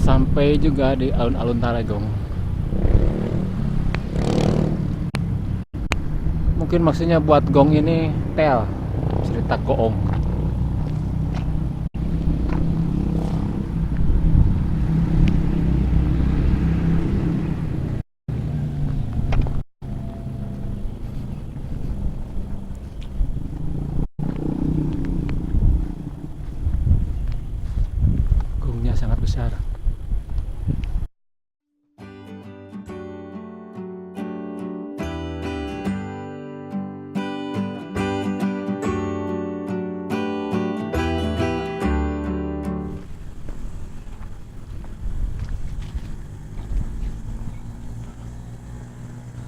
Sampai juga di alun-alun Tarogong. Mungkin maksudnya buat gong ini tel, cerita goong. Gongnya sangat besar.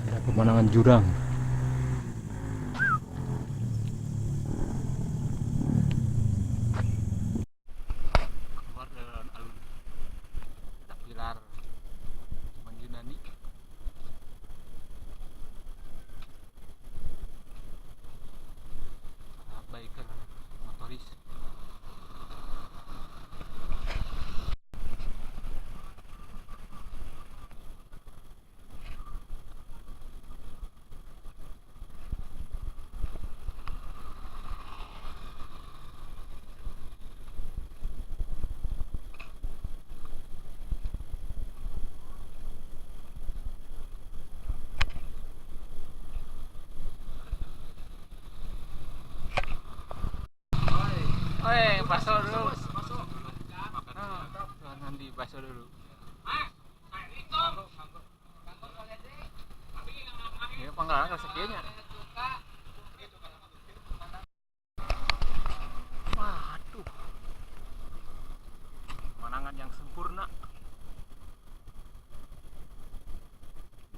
Ada pemandangan jurang. Keluar dari alun-alun ada pilar Taman Yunani. Biker motoris. Oi, bakso dulu. Nanti bakso dulu. Ya, pangkalan rezekinya. Waduh, pemandangan yang sempurna.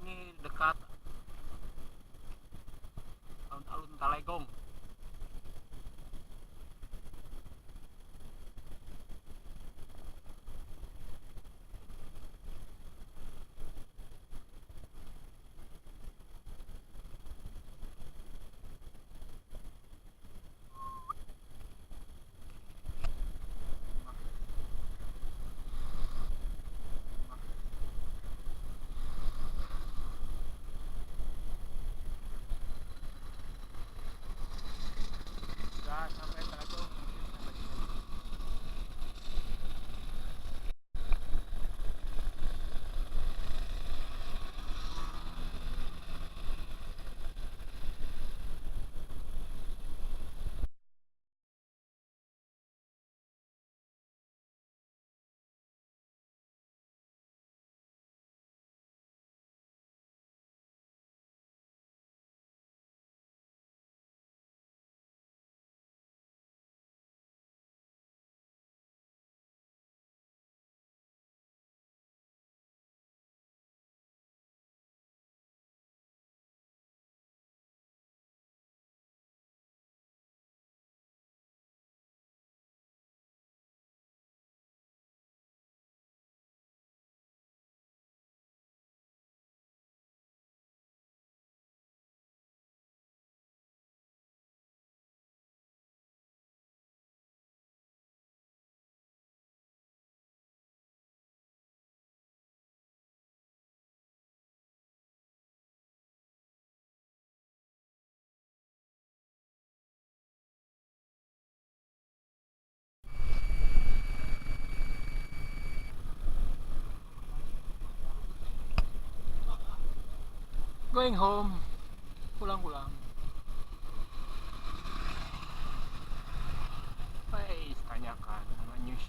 Ini dekat alun-alun Talegong. Sudah sampai Talegong. Going home. Pulang-pulang. Tanyakan sama news.